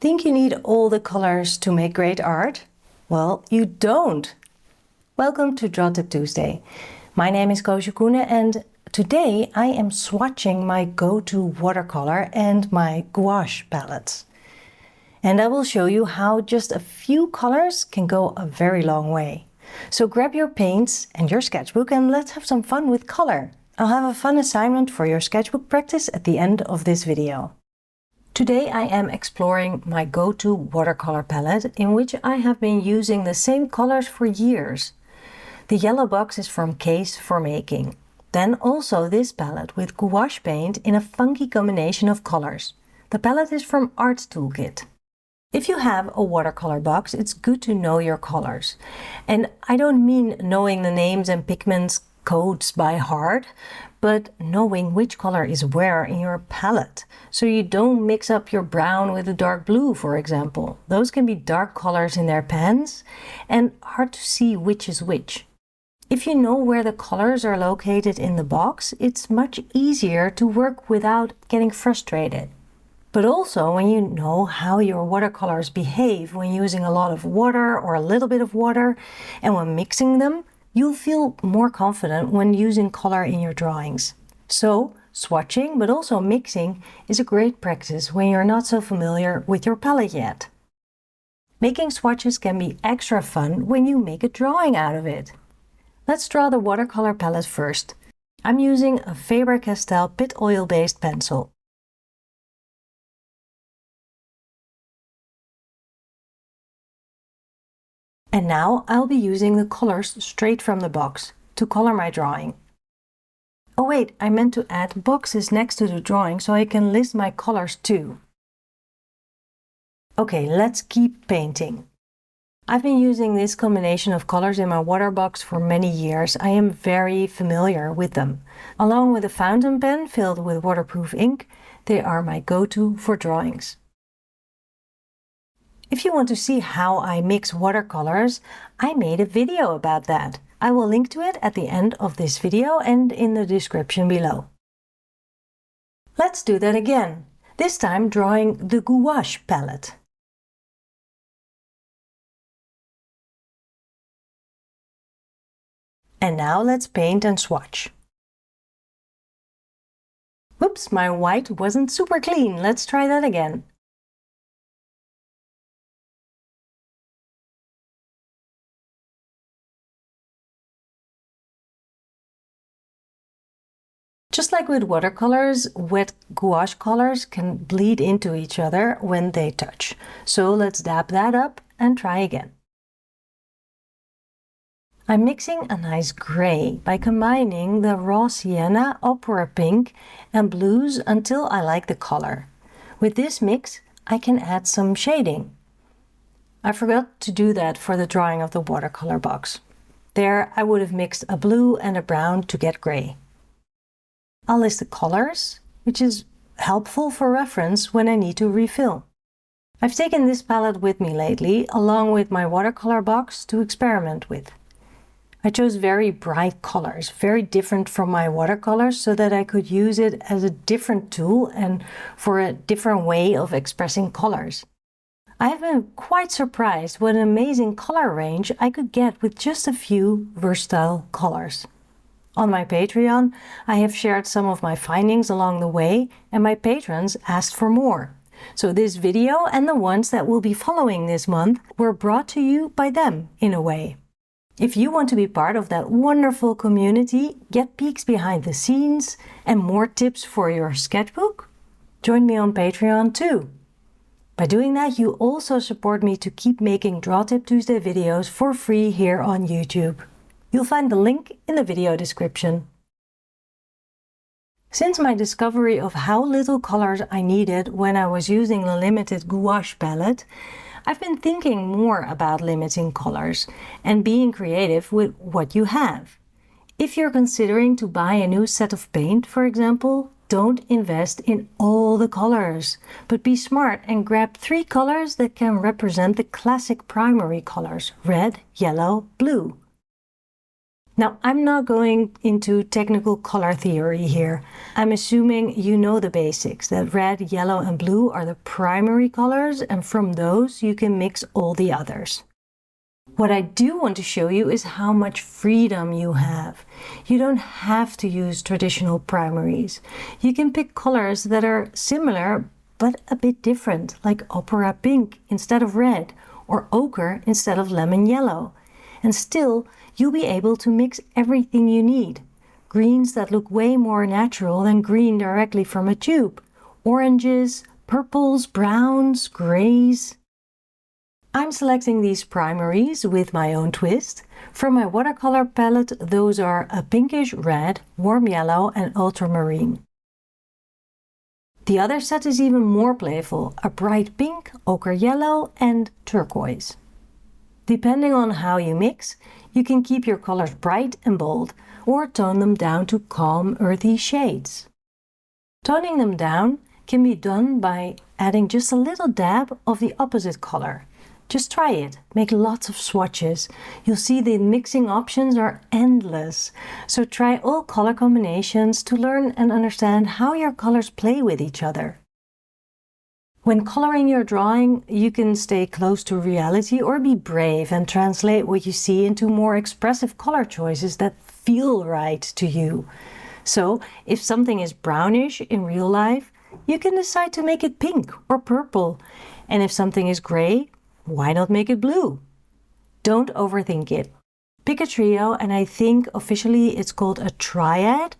Think you need all the colors to make great art? Well, you don't! Welcome to Draw Tip Tuesday. My name is Gouache and today I am swatching my go-to watercolor and my gouache palettes. And I will show you how just a few colors can go a very long way. So grab your paints and your sketchbook and let's have some fun with color. I'll have a fun assignment for your sketchbook practice at the end of this video. Today I am exploring my go-to watercolor palette, in which I have been using the same colors for years. The yellow box is from Case for Making. Then also this palette with gouache paint in a funky combination of colors. The palette is from Art Toolkit. If you have a watercolor box, it's good to know your colors. And I don't mean knowing the names and pigments codes by heart, but knowing which color is where in your palette. So you don't mix up your brown with a dark blue, for example. Those can be dark colors in their pans and hard to see which is which. If you know where the colors are located in the box, it's much easier to work without getting frustrated. But also when you know how your watercolors behave when using a lot of water or a little bit of water, and when mixing them, you'll feel more confident when using color in your drawings. So, swatching, but also mixing, is a great practice when you're not so familiar with your palette yet. Making swatches can be extra fun when you make a drawing out of it. Let's draw the watercolor palette first. I'm using a Faber-Castell pit oil-based pencil. And now I'll be using the colors straight from the box to color my drawing. Oh wait, I meant to add boxes next to the drawing so I can list my colors too. Okay, let's keep painting. I've been using this combination of colors in my water box for many years. I am very familiar with them. Along with a fountain pen filled with waterproof ink, they are my go-to for drawings. If you want to see how I mix watercolors, I made a video about that. I will link to it at the end of this video and in the description below. Let's do that again, this time drawing the gouache palette. And now let's paint and swatch. Whoops, my white wasn't super clean. Let's try that again. Just like with watercolors, wet gouache colors can bleed into each other when they touch. So let's dab that up and try again. I'm mixing a nice gray by combining the raw sienna, opera pink and blues until I like the color. With this mix, I can add some shading. I forgot to do that for the drawing of the watercolor box. There I would have mixed a blue and a brown to get gray. I'll list the colors, which is helpful for reference when I need to refill. I've taken this palette with me lately, along with my watercolor box, to experiment with. I chose very bright colors, very different from my watercolors, so that I could use it as a different tool and for a different way of expressing colors. I have been quite surprised what an amazing color range I could get with just a few versatile colors. On my Patreon, I have shared some of my findings along the way, and my patrons asked for more. So this video and the ones that will be following this month were brought to you by them in a way. If you want to be part of that wonderful community, get peeks behind the scenes and more tips for your sketchbook, join me on Patreon too. By doing that, you also support me to keep making Draw Tip Tuesday videos for free here on YouTube. You'll find the link in the video description. Since my discovery of how little colors I needed when I was using the limited gouache palette, I've been thinking more about limiting colors and being creative with what you have. If you're considering to buy a new set of paint, for example, don't invest in all the colors, but be smart and grab 3 colors that can represent the classic primary colors: red, yellow, blue. Now, I'm not going into technical color theory here. I'm assuming you know the basics, that red, yellow, and blue are the primary colors, and from those you can mix all the others. What I do want to show you is how much freedom you have. You don't have to use traditional primaries. You can pick colors that are similar but a bit different, like opera pink instead of red, or ochre instead of lemon yellow. And still, you'll be able to mix everything you need. Greens that look way more natural than green directly from a tube. Oranges, purples, browns, grays. I'm selecting these primaries with my own twist. From my watercolor palette, those are a pinkish red, warm yellow, and ultramarine. The other set is even more playful, a bright pink, ochre yellow, and turquoise. Depending on how you mix, you can keep your colors bright and bold, or tone them down to calm, earthy shades. Toning them down can be done by adding just a little dab of the opposite color. Just try it, make lots of swatches. You'll see the mixing options are endless. So try all color combinations to learn and understand how your colors play with each other. When coloring your drawing, you can stay close to reality or be brave and translate what you see into more expressive color choices that feel right to you. So, if something is brownish in real life, you can decide to make it pink or purple. And if something is gray, why not make it blue? Don't overthink it. Pick a trio, and I think officially it's called a triad.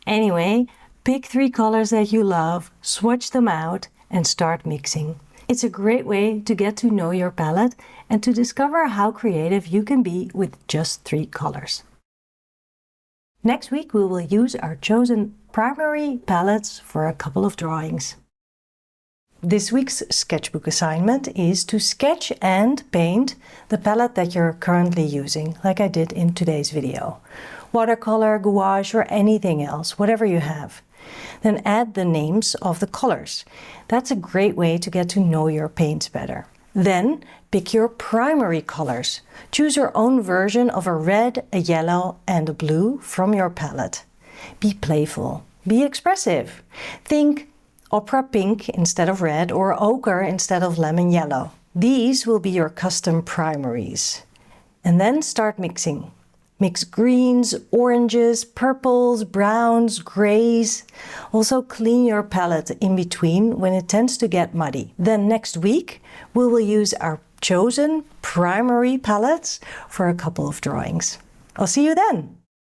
Anyway, pick 3 colors that you love, swatch them out, and start mixing. It's a great way to get to know your palette and to discover how creative you can be with just 3 colors. Next week we will use our chosen primary palettes for a couple of drawings. This week's sketchbook assignment is to sketch and paint the palette that you're currently using, like I did in today's video. Watercolor, gouache, or anything else, whatever you have. Then add the names of the colors. That's a great way to get to know your paints better. Then pick your primary colors. Choose your own version of a red, a yellow, and a blue from your palette. Be playful. Be expressive. Think opera pink instead of red or ochre instead of lemon yellow. These will be your custom primaries. And then start mixing. Mix greens, oranges, purples, browns, grays. Also clean your palette in between when it tends to get muddy. Then next week we will use our chosen primary palettes for a couple of drawings. I'll see you then.